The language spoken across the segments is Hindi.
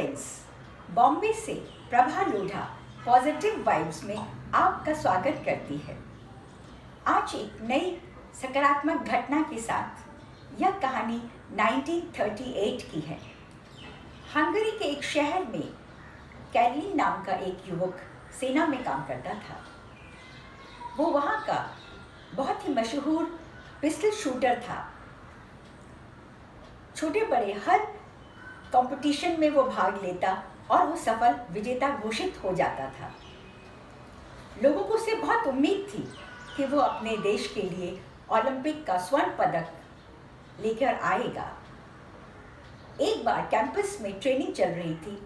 फ्रेंड्स, बॉम्बे से प्रभा लोढ़ा पॉजिटिव वाइब्स में आपका स्वागत करती है। आज एक नई सकारात्मक घटना के साथ यह कहानी 1938 की है। हंगरी के एक शहर में कैरलिन नाम का एक युवक सेना में काम करता था। वो वहाँ का बहुत ही मशहूर पिस्टल शूटर था। छोटे बड़े हर कंपटीशन में वो भाग लेता और वो सफल विजेता घोषित हो जाता था। लोगों को उससे बहुत उम्मीद थी कि वो अपने देश के लिए ओलंपिक का स्वर्ण पदक लेकर आएगा। एक बार कैंपस में ट्रेनिंग चल रही थी।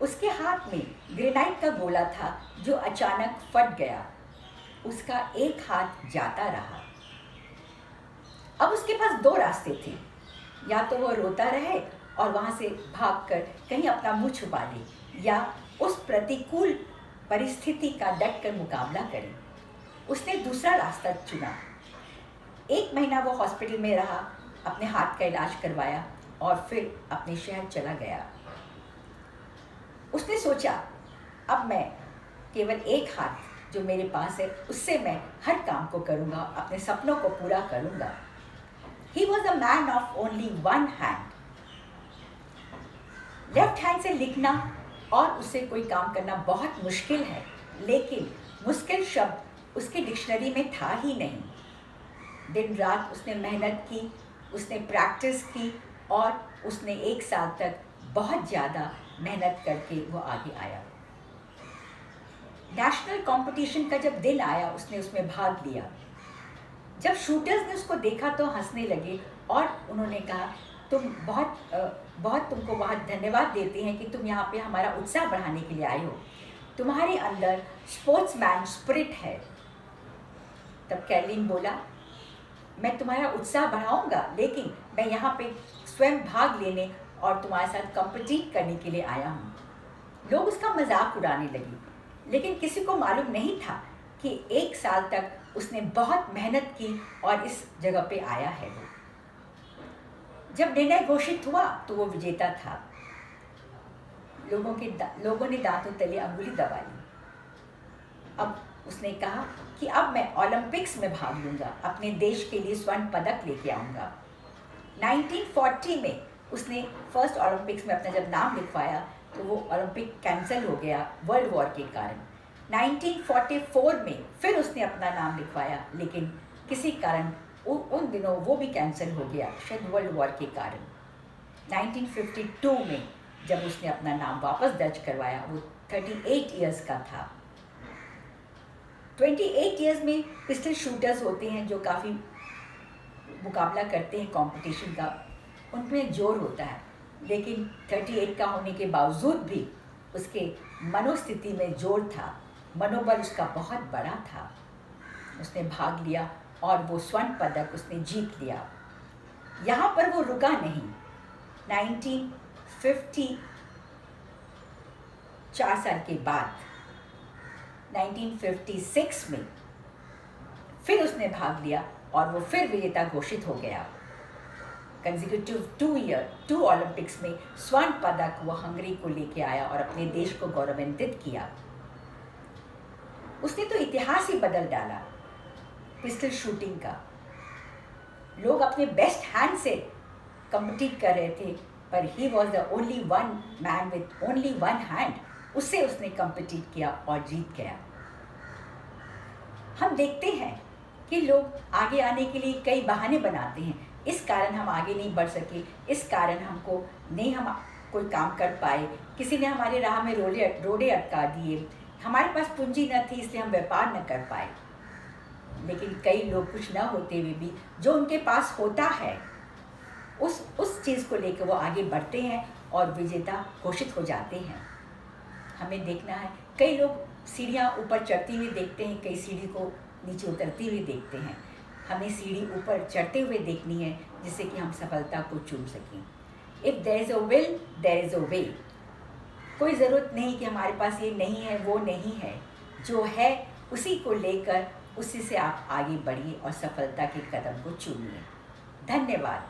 उसके हाथ में ग्रेनाइट का गोला था जो अचानक फट गया। उसका एक हाथ जाता रहा। अब उसके पास दो रास्ते थे, या तो वो रोता रहे और वहाँ से भागकर कहीं अपना मुंह छुपा ले, या उस प्रतिकूल परिस्थिति का डट कर मुकाबला करे। उसने दूसरा रास्ता चुना। 1 महीना वो हॉस्पिटल में रहा, अपने हाथ का इलाज करवाया और फिर अपने शहर चला गया। उसने सोचा, अब मैं केवल एक हाथ जो मेरे पास है उससे मैं हर काम को करूँगा, अपने सपनों को पूरा करूँगा। He was a man of only one hand. Left hand से लिखना और उससे कोई काम करना बहुत मुश्किल है, लेकिन मुश्किल शब्द उसकी डिक्शनरी में था ही नहीं। दिन रात उसने मेहनत की, उसने प्रैक्टिस की और उसने 1 साल तक बहुत ज़्यादा मेहनत करके वो आगे आया। नेशनल कंपटीशन का जब दिन आया, उसने उसमें भाग लिया। जब शूटर्स ने उसको देखा तो हंसने लगे और उन्होंने कहा, तुम बहुत तुमको बहुत धन्यवाद देते हैं कि तुम यहाँ पे हमारा उत्साह बढ़ाने के लिए आए हो। तुम्हारे अंदर स्पोर्ट्समैन स्पिरिट है। तब कैरलिन बोला, मैं तुम्हारा उत्साह बढ़ाऊंगा, लेकिन मैं यहाँ पे स्वयं भाग लेने और तुम्हारे साथ कॉम्पिटिट करने के लिए आया हूँ। लोग उसका मजाक उड़ाने लगे, लेकिन किसी को मालूम नहीं था कि 1 साल तक उसने बहुत मेहनत की और इस जगह पे आया है। वो जब निर्णय घोषित हुआ तो वो विजेता था। लोगों ने दांतों तले अंगुली दबा ली। अब उसने कहा कि अब मैं ओलंपिक्स में भाग लूँगा, अपने देश के लिए स्वर्ण पदक लेके आऊँगा। 1940 में उसने फर्स्ट ओलंपिक्स में अपना जब नाम लिखवाया तो वो ओलंपिक कैंसिल हो गया वर्ल्ड वॉर के कारण। 1944 में फिर उसने अपना नाम लिखवाया, लेकिन किसी कारण उन दिनों वो भी कैंसिल हो गया, शायद वर्ल्ड वॉर के कारण। 1952 में जब उसने अपना नाम वापस दर्ज करवाया, वो 38 इयर्स का था। 28 इयर्स में पिस्टल शूटर्स होते हैं जो काफ़ी मुकाबला करते हैं कंपटीशन का, उनमें जोर होता है, लेकिन 38 का होने के बावजूद भी उसके मनोस्थिति में जोर था, मनोबल उसका बहुत बड़ा था। उसने भाग लिया और वो स्वर्ण पदक उसने जीत लिया। यहाँ पर वो रुका नहीं। 4 साल के बाद 1956 में फिर उसने भाग लिया और वो फिर विजेता घोषित हो गया। कंसेक्यूटिव 2 ओलंपिक्स में स्वर्ण पदक वो हंगरी को लेके आया और अपने देश को गौरवान्वित किया। उसने तो इतिहास ही बदल डाला पिस्टल शूटिंग का। लोग अपने बेस्ट हैंड से कम्पीट कर रहे थे, पर he was the only one man with only one hand. उससे उसने कम्पीट किया और जीत गया। हम देखते हैं कि लोग आगे आने के लिए कई बहाने बनाते हैं। इस कारण हम आगे नहीं बढ़ सके, इस कारण हम कोई काम कर पाए, किसी ने हमारे राह में रोड़े अटका दिए, हमारे पास पूंजी न थी इसलिए हम व्यापार न कर पाए। लेकिन कई लोग कुछ न होते हुए भी जो उनके पास होता है उस चीज़ को लेकर वो आगे बढ़ते हैं और विजेता घोषित हो जाते हैं। हमें देखना है, कई लोग सीढ़ियाँ ऊपर चढ़ती हुई देखते हैं, कई सीढ़ी को नीचे उतरती हुई देखते हैं। हमें सीढ़ी ऊपर चढ़ते हुए देखनी है जिससे कि हम सफलता को चूम सकें। If there is a will there is a way. कोई ज़रूरत नहीं कि हमारे पास ये नहीं है वो नहीं है, जो है उसी को लेकर उसी से आप आगे बढ़िए और सफलता के कदम को चूमिए। धन्यवाद।